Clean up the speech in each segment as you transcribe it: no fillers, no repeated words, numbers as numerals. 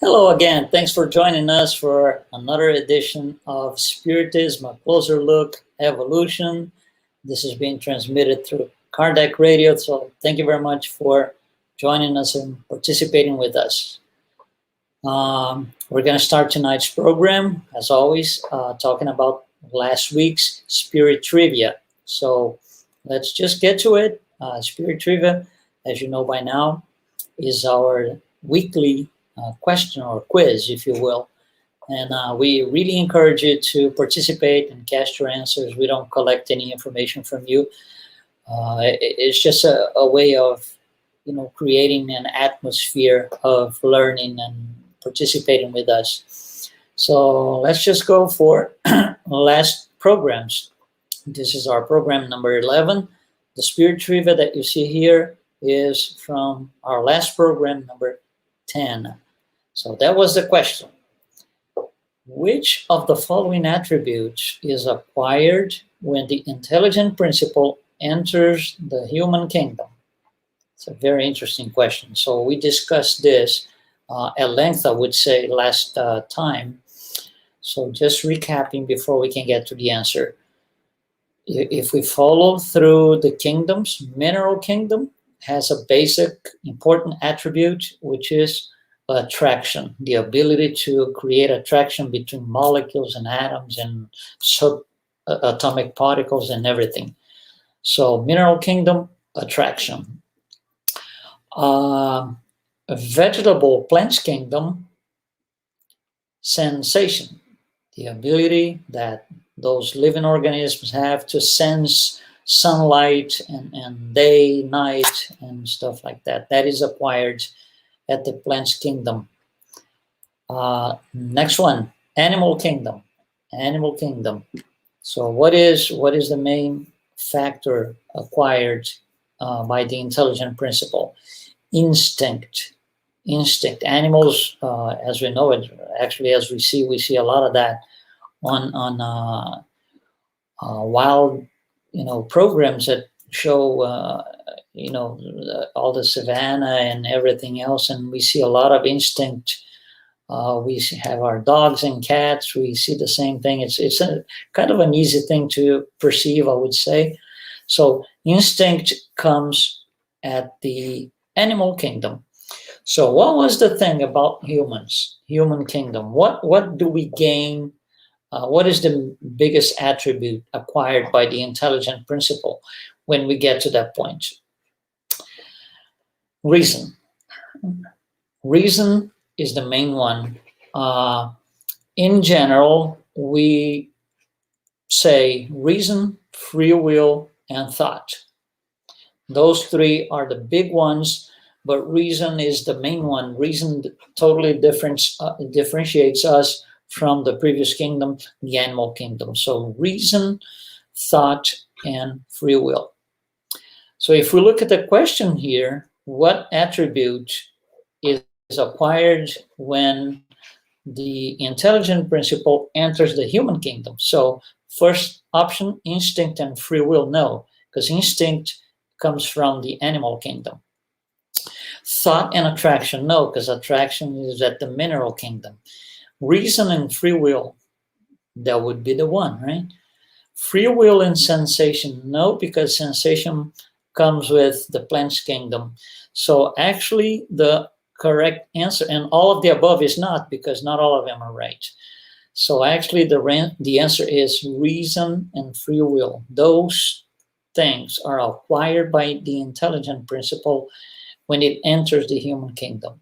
Hello again. Thanks for joining us for another edition of Spiritism, a closer look, evolution. This is being transmitted through Kardec Radio, so thank you very much for joining us and participating with us. We're going to start tonight's program, as always, talking about last week's Spirit Trivia. So let's just get to it. Spirit Trivia, as you know by now, is our weekly question or quiz, if you will. And we really encourage you to participate and cast your answers. We don't collect any information from you. It's just a way of, creating an atmosphere of learning and participating with us. So let's just go for last programs. This is our program number 11. The Spirit Trivia that you see here is from our last program, number 10. So that was the question. Which of the following attributes is acquired when the intelligent principle enters the human kingdom? It's a very interesting question. So we discussed this at length, I would say, last time. So just recapping before we can get to the answer. If we follow through the kingdoms, mineral kingdom has a basic important attribute, which is attraction, the ability to create attraction between molecules and atoms and subatomic particles and everything. So mineral kingdom, attraction. Vegetable plants kingdom, sensation, the ability that those living organisms have to sense sunlight and day, night, and stuff like that. That is acquired at the plants kingdom. Next one, animal kingdom. Animal kingdom. So what is the main factor acquired by the intelligent principle? Instinct. Instinct. Animals, as we know it, actually as we see a lot of that on wild, programs that show all the savannah and everything else, and we see a lot of instinct. We have our dogs and cats. We see the same thing. It's a kind of an easy thing to perceive, I would say. So instinct comes at the animal kingdom. So what was the thing about humans, human kingdom? What do we gain? What is the biggest attribute acquired by the intelligent principle when we get to that point? Reason. Reason is the main one. In general, we say reason, free will, and thought. Those three are the big ones, but reason is the main one. Reason totally differentiates us from the previous kingdom, the animal kingdom. So reason, thought, and free will. So if we look at the question here, what attribute is acquired when the intelligent principle enters the human kingdom? So first option, instinct and free will, no, because instinct comes from the animal kingdom. Thought and attraction, no, because attraction is at the mineral kingdom. Reason and free will, that would be the one, right? Free will and sensation, no, because sensation comes with the plants kingdom. So actually the correct answer, and all of the above is not, because not all of them are right. So actually the answer is reason and free will. Those things are acquired by the intelligent principle when it enters the human kingdom.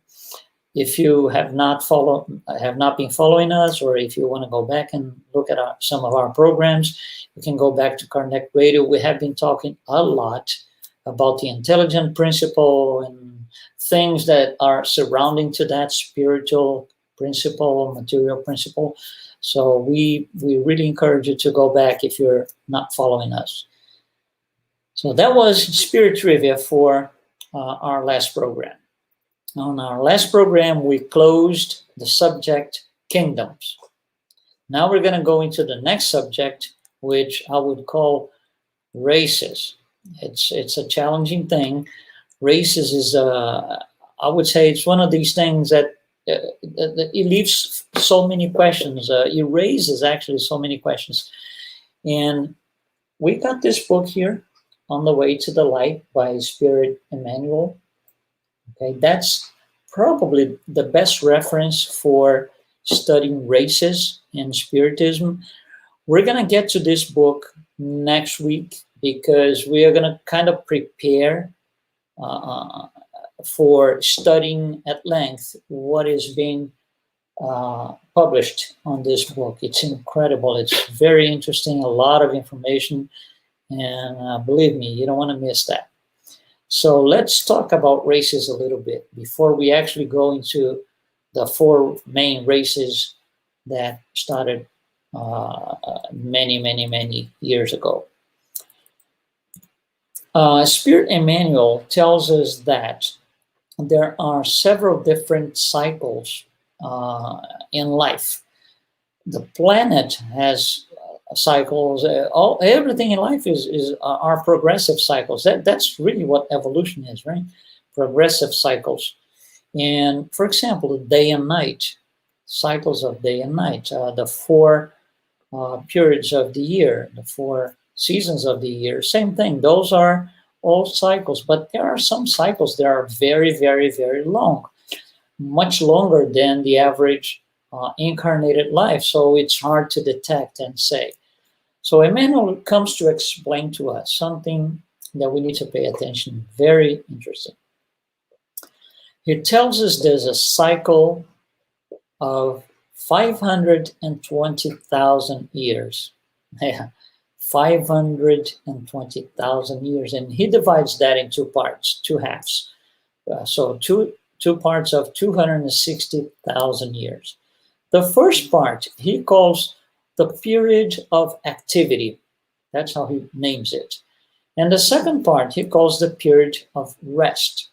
If you have not been following us, or if you want to go back and look at some of our programs, you can go back to Kardec Radio. We have been talking a lot about the intelligent principle and things that are surrounding to that spiritual principle, material principle. So we really encourage you to go back if you're not following us. So that was Spirit Trivia for our last program. On our last program, we closed the subject kingdoms. Now we're going to go into the next subject, which I would call races. It's a challenging thing. Races is, I would say, it's one of these things that it leaves so many questions. It raises actually so many questions. And we got this book here, On the Way to the Light by Spirit Emmanuel. Okay, that's probably the best reference for studying races and Spiritism. We're going to get to this book next week because we are going to kind of prepare for studying at length what is being published on this book. It's incredible. It's very interesting, a lot of information, and believe me, you don't want to miss that. So let's talk about races a little bit before we actually go into the four main races that started many years ago. Spirit Emmanuel tells us that there are several different cycles in life. The planet has cycles. Everything in life are progressive cycles. That's really what evolution is, right? Progressive cycles. And for example, day and night, cycles of day and night, the four periods of the year, the four seasons of the year, same thing. Those are all cycles, but there are some cycles that are very long, much longer than the average incarnated life. So it's hard to detect and say. So Emmanuel comes to explain to us something that we need to pay attention. Very interesting. He tells us there's a cycle of 520,000 years. Yeah, 520,000 years. And he divides that in two parts, two halves. So two parts of 260,000 years. The first part he calls the period of activity. That's how he names it. And the second part he calls the period of rest.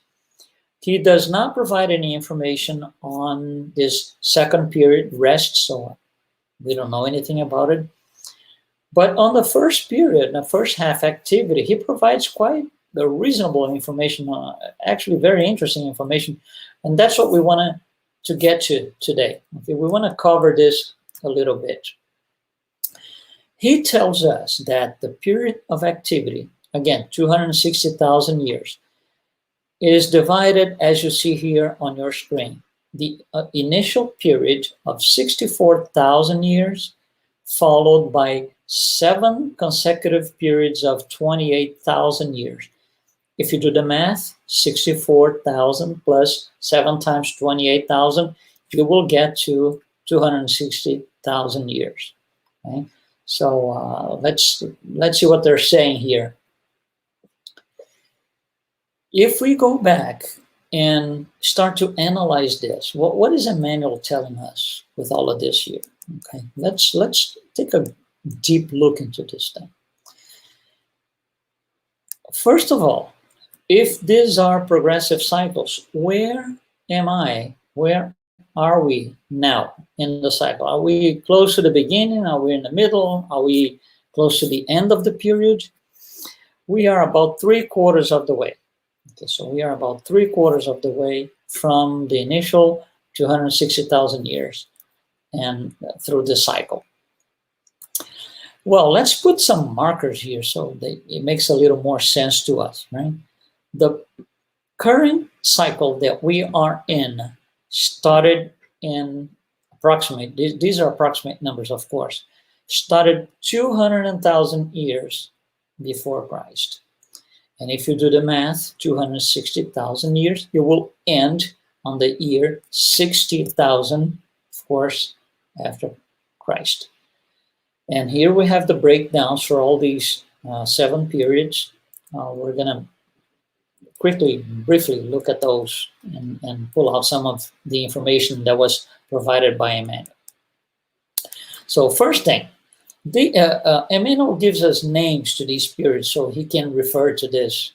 He does not provide any information on this second period, rest, so we don't know anything about it. But on the first period, the first half activity, he provides quite the reasonable information, actually very interesting information. And that's what we want to get to today. Okay, we want to cover this a little bit. He tells us that the period of activity, again, 260,000 years, is divided, as you see here on your screen. The initial period of 64,000 years, followed by 7 consecutive periods of 28,000 years. If you do the math, 64,000 plus 7 times 28,000, you will get to 260,000 years. Okay? So let's see what they're saying here. If we go back and start to analyze this, what is Emmanuel telling us with all of this here? Okay, let's take a deep look into this thing. First of all, if these are progressive cycles, where am I? Where are we now in the cycle? Are we close to the beginning? Are we in the middle? Are we close to the end of the period? We are about 3/4 of the way. Okay, so we are about 3/4 of the way from the initial 260,000 years and through the cycle. Well, let's put some markers here so that it makes a little more sense to us, right? The current cycle that we are in started in approximate, these are approximate numbers, of course, started 200,000 years before Christ. And if you do the math, 260,000 years, you will end on the year 60,000, of course, after Christ. And here we have the breakdowns for all these 7 periods. We're going to briefly look at those and pull out some of the information that was provided by Emmanuel. So first thing, Emmanuel gives us names to these periods so he can refer to this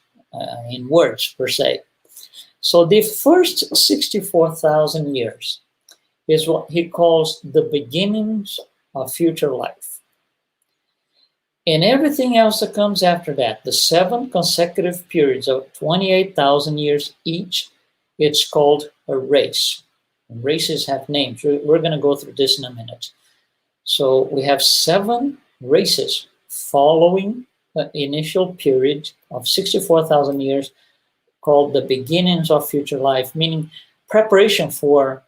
in words per se. So the first 64,000 years is what he calls the beginnings of future life. And everything else that comes after that, the 7 consecutive periods of 28,000 years each, it's called a race. Races have names. We're going to go through this in a minute. So we have 7 races following the initial period of 64,000 years called the beginnings of future life, meaning preparation for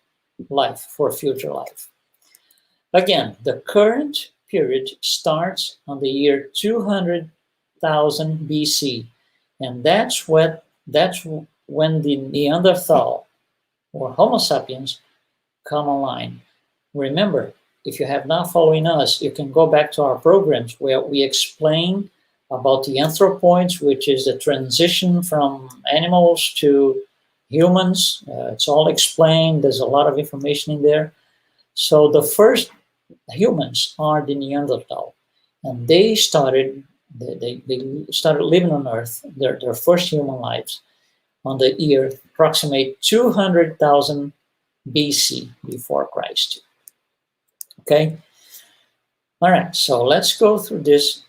life, for future life. Again, the current period starts on the year 200,000 BC, and that's when the Neanderthal or Homo sapiens come online. Remember, if you have not following us, you can go back to our programs where we explain about the anthropoids, which is the transition from animals to humans. It's all explained. There's a lot of information in there. So the first humans are the Neanderthal, and they started living on Earth, their first human lives, on the year approximate 200,000 BC, before Christ. Okay? All right, so let's go through this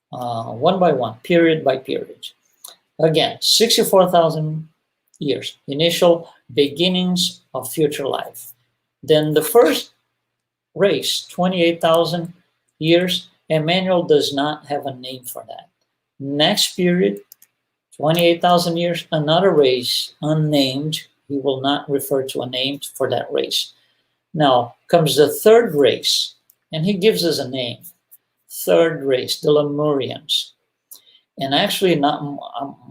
one by one, period by period. Again, 64,000 years, initial beginnings of future life. Then the first race, 28,000 years, Emmanuel does not have a name for that. Next period, 28,000 years, another race, unnamed. He will not refer to a name for that race. Now comes the third race, and he gives us a name. Third race, the Lemurians. And actually not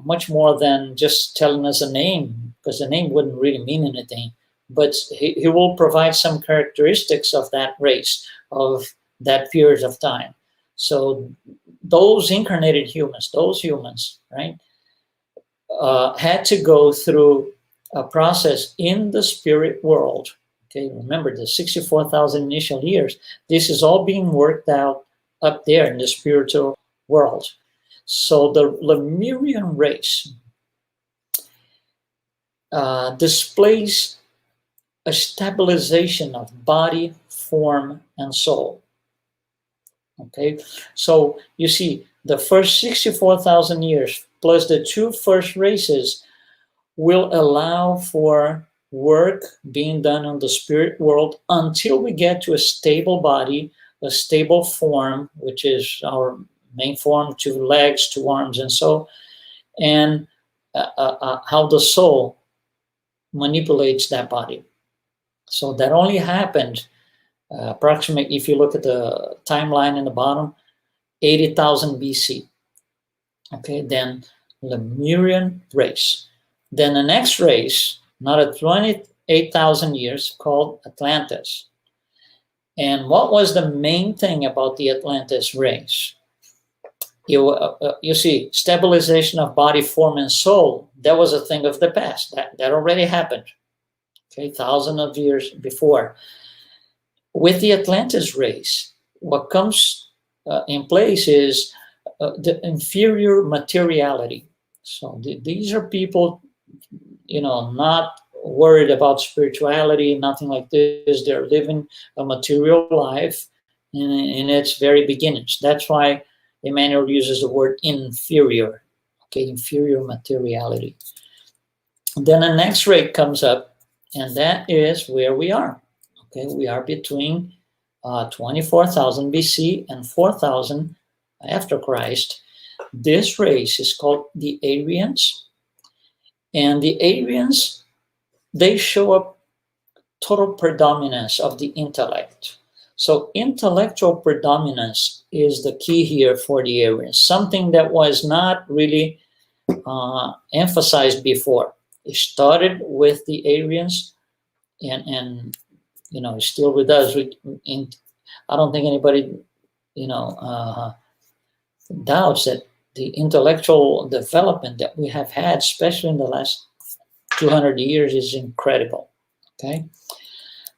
much more than just telling us a name, because the name wouldn't really mean anything. But he will provide some characteristics of that race, of that period of time. So those incarnated humans, right, had to go through a process in the spirit world. Okay, remember the 64,000 initial years. This is all being worked out up there in the spiritual world. So the Lemurian race displays a stabilization of body, form, and soul. Okay, so you see, the first 64,000 years plus the 2 first races will allow for work being done on the spirit world until we get to a stable body, a stable form, which is our main form, 2 legs, 2 arms, and so, and how the soul manipulates that body. So that only happened approximately, if you look at the timeline in the bottom, 80,000 BC. Okay, then Lemurian race. Then the next race, another 28,000 years, called Atlantis. And what was the main thing about the Atlantis race? You see, stabilization of body, form, and soul, that was a thing of the past. That already happened, okay, thousands of years before. With the Atlantis race, what comes in place is the inferior materiality. So these are people, not worried about spirituality, nothing like this. They're living a material life in its very beginnings. That's why Emmanuel uses the word inferior, okay, inferior materiality. Then the next rate comes up, and that is where we are. Okay, we are between 24,000 BC and 4,000 after Christ. This race is called the Aryans, and the Aryans, they show up total predominance of the intellect. So intellectual predominance is the key here for the Aryans, something that was not really emphasized before. It started with the Aryans, and still with us. I don't think anybody, doubts that the intellectual development that we have had, especially in the last 200 years, is incredible. Okay.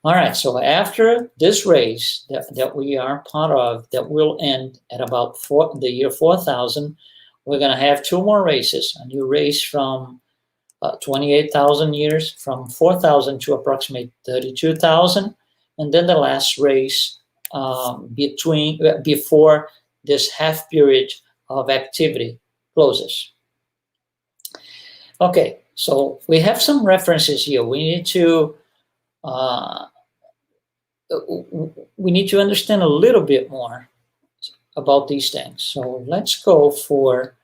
All right. So after this race that we are part of, that will end at about the year 4,000, we're going to have 2 more races. A new race from 28,000 years, from 4,000 to approximately 32,000, and then the last race before this half period of activity closes. Okay, so we have some references here. We need to we need to understand a little bit more about these things. So let's go for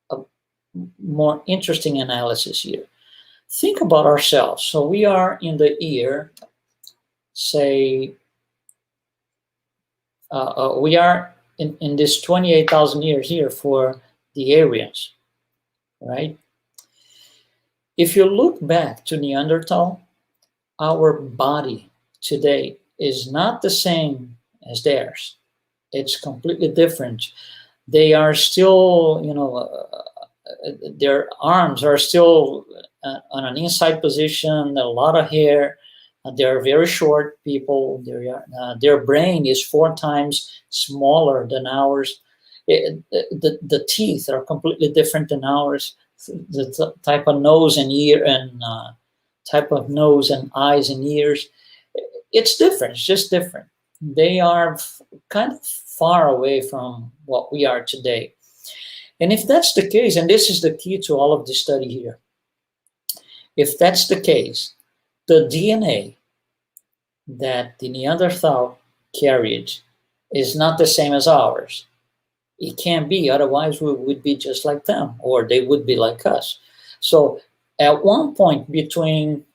a more interesting analysis here. Think about ourselves. So we are in the year, say, we are in this 28,000 years here for the Aryans, right? If you look back to Neanderthal, our body today is not the same as theirs. It's completely different. They are still, their arms are still on an inside position, a lot of hair. They're very short people. Their brain is 4 times smaller than ours. The teeth are completely different than ours. The type of nose and ear and type of nose and eyes and ears, it's different. It's just different. They are kind of far away from what we are today. And if that's the case, and this is the key to all of the study here, if that's the case, the DNA that the Neanderthal carried is not the same as ours. It can't be, otherwise we would be just like them, or they would be like us. So at one point between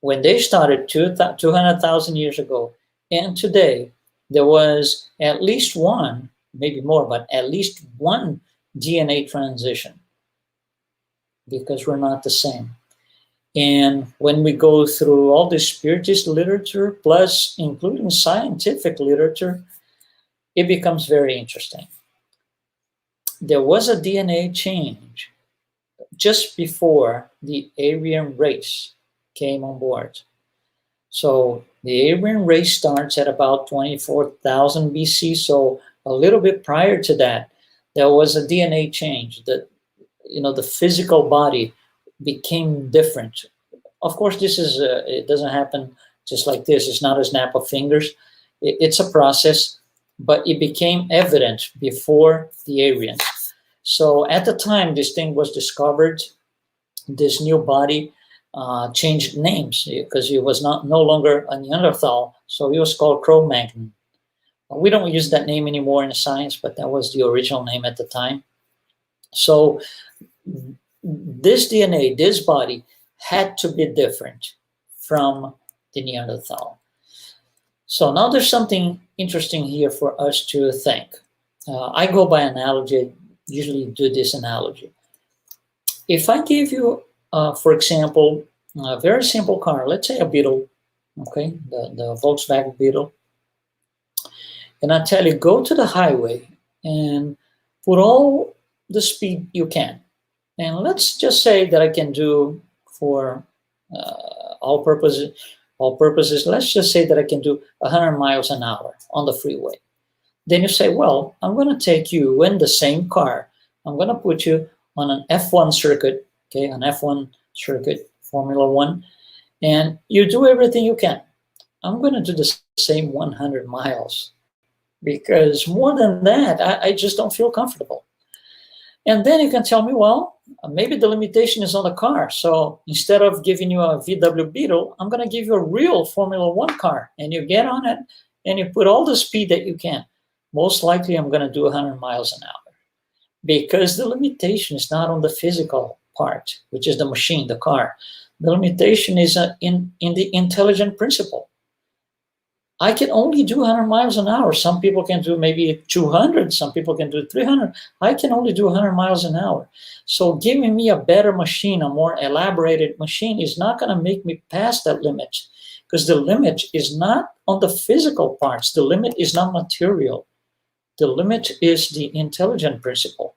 when they started 200,000 years ago and today, there was at least one, maybe more, but at least one DNA transition, because we're not the same. And when we go through all the Spiritist literature, plus including scientific literature, it becomes very interesting. There was a DNA change just before the Aryan race came on board. So the Aryan race starts at about 24,000 BC. So a little bit prior to that, there was a DNA change. The physical body became different. Of course, this is it doesn't happen just like this. It's not a snap of fingers. It's a process, but it became evident before the Aryans. So at the time this thing was discovered, this new body changed names because it was no longer a Neanderthal, so it was called Cro-Magnon. We don't use that name anymore in science, but that was the original name at the time. So this DNA, this body, had to be different from the Neanderthal. So now there's something interesting here for us to think. I go by analogy. I usually do this analogy. If I give you, for example, a very simple car, let's say a Beetle, okay, the Volkswagen Beetle, and I tell you, go to the highway and put all the speed you can. And let's just say that I can do, for all purposes, let's just say that I can do 100 miles an hour on the freeway. Then you say, well, I'm going to take you in the same car. I'm going to put you on an F1 circuit, okay, an F1 circuit, Formula One, and you do everything you can. I'm going to do the same 100 miles because more than that, I just don't feel comfortable. And then you can tell me, well, maybe the limitation is on the car. So instead of giving you a VW Beetle, I'm going to give you a real Formula One car. And you get on it and you put all the speed that you can. Most likely I'm going to do 100 miles an hour because the limitation is not on the physical part, which is the machine, the car. The limitation is in the intelligent principle. I can only do 100 miles an hour. Some people can do maybe 200. Some people can do 300. I can only do 100 miles an hour. So giving me a better machine, a more elaborated machine, is not going to make me pass that limit, because the limit is not on the physical parts. The limit is not material. The limit is the intelligent principle.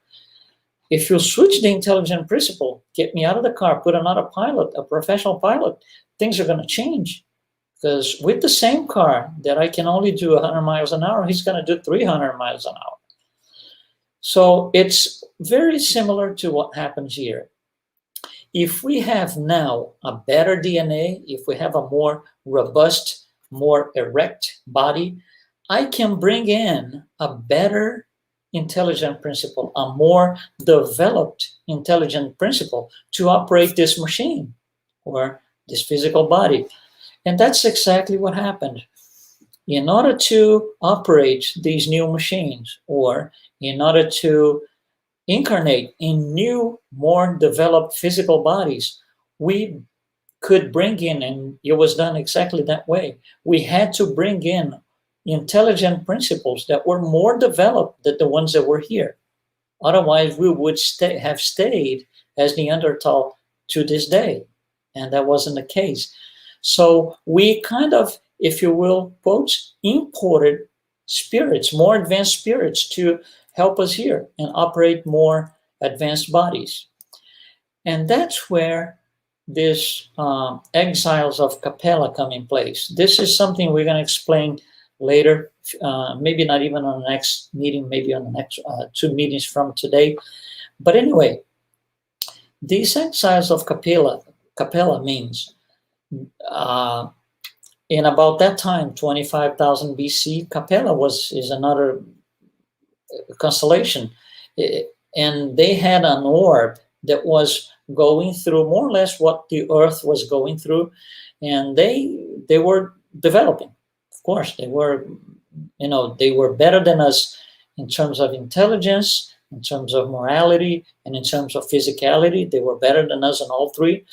If you switch the intelligent principle, get me out of the car, put another pilot, a professional pilot, things are going to change. Because with the same car that I can only do 100 miles an hour, he's going to do 300 miles an hour. So it's very similar to what happens here. If we have now a better DNA, if we have a more robust, more erect body, I can bring in a better intelligent principle, a more developed intelligent principle to operate this machine or this physical body. And that's exactly what happened. In order to operate these new machines, or in order to incarnate in new, more developed physical bodies, we could bring in, and it was done exactly that way. We had to bring in intelligent principles that were more developed than the ones that were here. Otherwise, we would have stayed as Neanderthal to this day. And that wasn't the case. So we kind of, if you will, quotes, imported spirits, more advanced spirits to help us here and operate more advanced bodies. And that's where this exiles of Capella come in place. This is something we're going to explain later, maybe not even on the next meeting, maybe on the next 2 meetings from today. But anyway, these exiles of Capella means in about that time, 25,000 BC, Capella is another constellation, and they had an orb that was going through more or less what the Earth was going through, and they were developing. Of course, they were better than us in terms of intelligence, in terms of morality, and in terms of physicality. They were better than us in all three.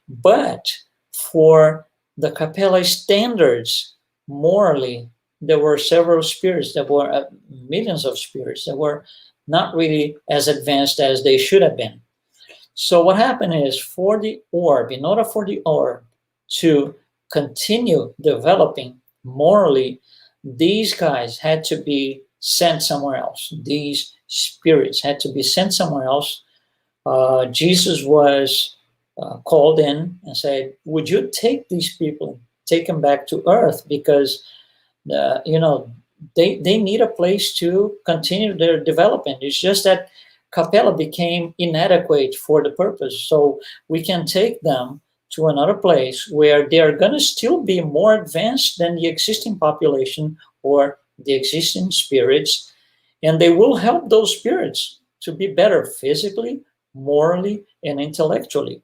But for the Capella standards, morally, there were several spirits that were millions of spirits that were not really as advanced as they should have been. So what happened is, for the orb, in order for the orb to continue developing morally, these guys had to be sent somewhere else. These spirits had to be sent somewhere else. Jesus was called in and said, would you take these people, take them back to Earth, because they need a place to continue their development. It's just that Capella became inadequate for the purpose. So we can take them to another place where they are going to still be more advanced than the existing population or the existing spirits, and they will help those spirits to be better physically, morally, and intellectually.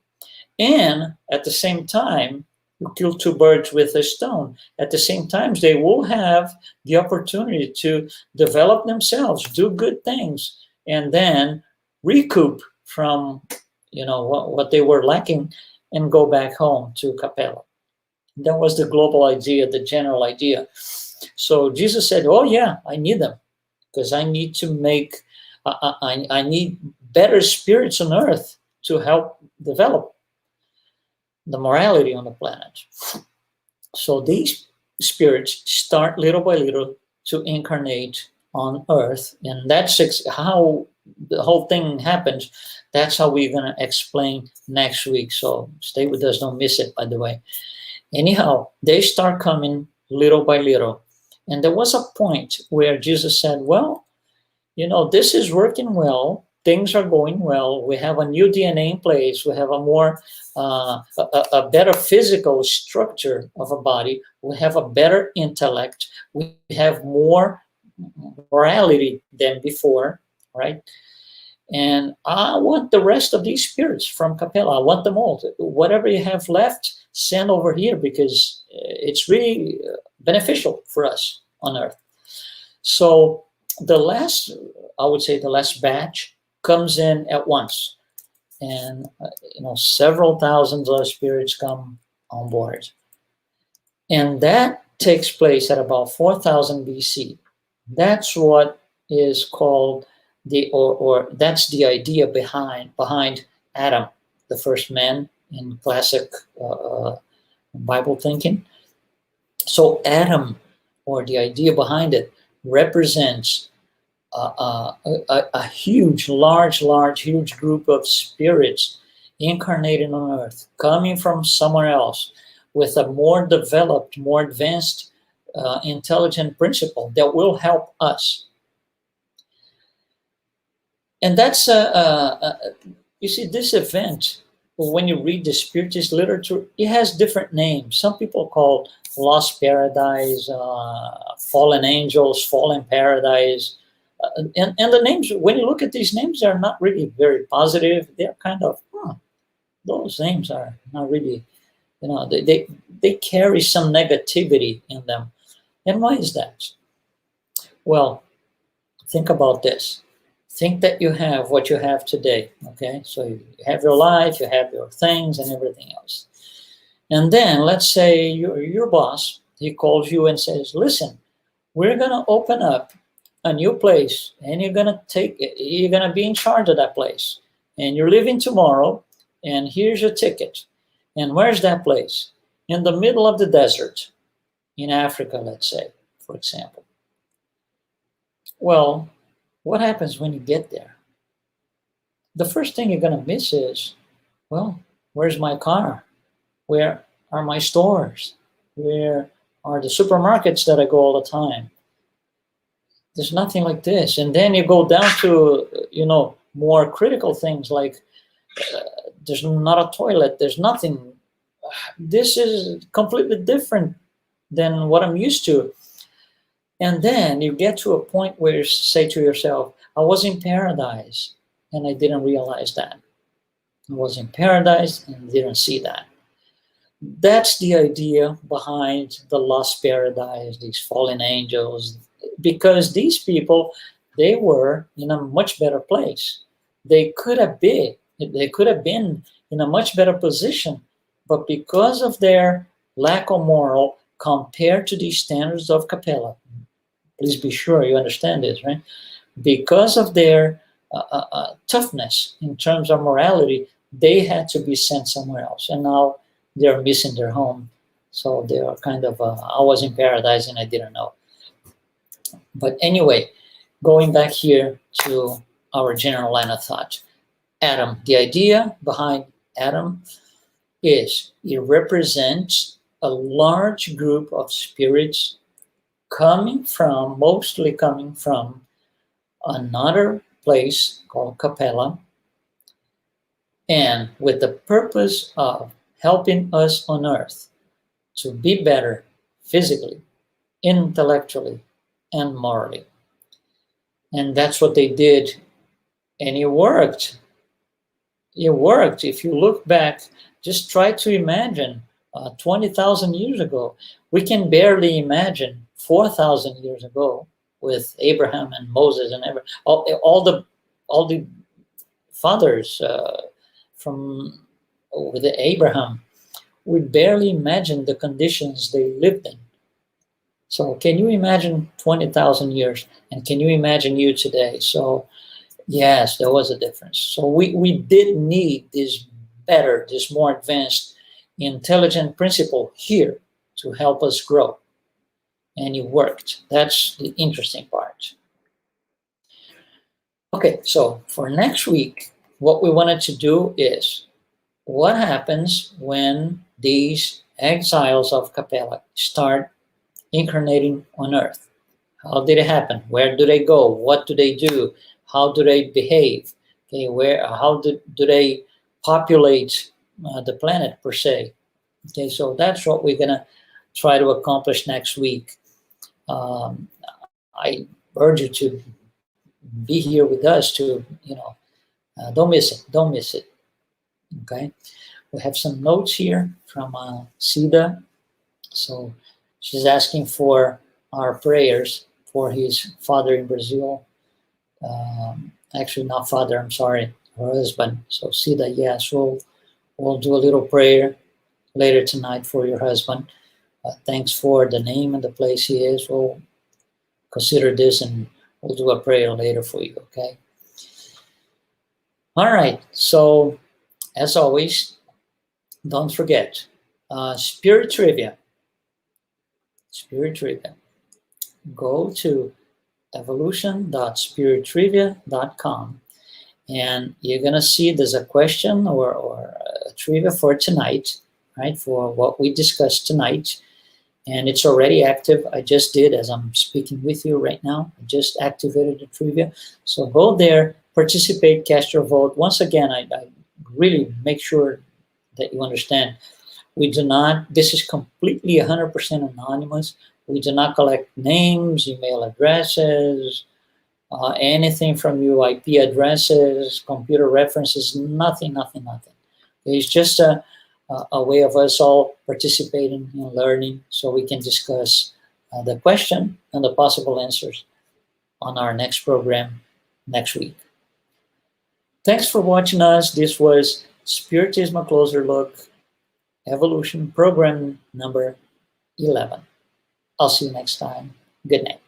And at the same time, you kill 2 birds with a stone. At the same time, they will have the opportunity to develop themselves, do good things, and then recoup from what they were lacking and go back home to Capella. That was the global idea, the general idea. So Jesus said, oh yeah, I need them, because I need to make, I need better spirits on Earth to help develop the morality on the planet. So these spirits start little by little to incarnate on Earth, and that's how the whole thing happens. That's how we're going to explain next week. So stay with us, don't miss it, by the way. Anyhow, they start coming little by little. And there was a point where Jesus said, well, this is working well. Things are going well. We have a new DNA in place. We have a more, a better physical structure of a body. We have a better intellect. We have more morality than before, right? And I want the rest of these spirits from Capella. I want them all. Whatever you have left, send over here, because it's really beneficial for us on Earth. So the last batch comes in at once, and several thousands of spirits come on board, and that takes place at about 4000 BC. That's what is called that's the idea behind Adam, the first man in classic Bible thinking. So Adam, or the idea behind it, represents a huge group of spirits incarnated on Earth, coming from somewhere else with a more developed, more advanced, intelligent principle that will help us. And that's, you see, this event, when you read the Spiritist literature, it has different names. Some people call Lost Paradise, Fallen Angels, Fallen Paradise. And the names, when you look at these names, they're not really very positive. They're kind of, those names are not really, they carry some negativity in them. And why is that? Well, think about this. Think that you have what you have today, okay? So you have your life, you have your things and everything else. And then let's say your boss, he calls you and says, listen, we're going to open up a new place and you're going to be in charge of that place. And you're leaving tomorrow and here's your ticket. And where's that place? In the middle of the desert in Africa, let's say, for example. Well, what happens when you get there? The first thing you're going to miss is, well, where's my car? Where are my stores? Where are the supermarkets that I go all the time? There's nothing like this. And then you go down to, more critical things like there's not a toilet, there's nothing. This is completely different than what I'm used to. And then you get to a point where you say to yourself, I was in paradise and I didn't realize that. I was in paradise and didn't see that. That's the idea behind the lost paradise, these fallen angels, because these people, they were in a much better place. They could have been in a much better position, but because of their lack of moral compared to the standards of Capella, please be sure you understand this, right? Because of their toughness in terms of morality, they had to be sent somewhere else. And now they're missing their home. So they are kind of, I was in paradise and I didn't know. But anyway, going back here to our general line of thought. Adam, the idea behind Adam is it represents a large group of spirits mostly coming from another place called Capella, and with the purpose of helping us on earth to be better physically, intellectually, and morally. And that's what they did, and it worked. It worked. If you look back, just try to imagine 20,000 years ago. We can barely imagine 4,000 years ago with Abraham and Moses and all the fathers with Abraham. We barely imagine the conditions they lived in. So can you imagine 20,000 years? And can you imagine you today? So yes, there was a difference. So we did need this more advanced, intelligent principle here to help us grow. And it worked. That's the interesting part. Okay, so for next week, what we wanted to do is what happens when these exiles of Capella start incarnating on Earth? How did it happen? Where do they go? What do they do? How do they behave? Okay, how do they populate the planet per se? Okay, so that's what we're gonna try to accomplish next week. I urge you to be here with us to, don't miss it. Okay, we have some notes here from Cida. So she's asking for our prayers for his father in Brazil. Actually, not father, I'm sorry, her husband. So Cida, yes, we'll do a little prayer later tonight for your husband. Thanks for the name and the place he is. We'll consider this and we'll do a prayer later for you, okay? All right, so as always, don't forget, Spirit Trivia. Go to evolution.spirittrivia.com and you're going to see there's a question or a trivia for tonight, right, for what we discussed tonight. And it's already active. I just did as I'm speaking with you right now. I just activated the trivia. So go there, participate, cast your vote. Once again, I really make sure that you understand. This is completely 100% anonymous. We do not collect names, email addresses, anything from you, IP addresses, computer references, nothing. It's just a a way of us all participating and learning so we can discuss the question and the possible answers on our next program next week. Thanks for watching us. This was Spiritism, A Closer Look, Evolution, program number 11. I'll see you next time. Good night.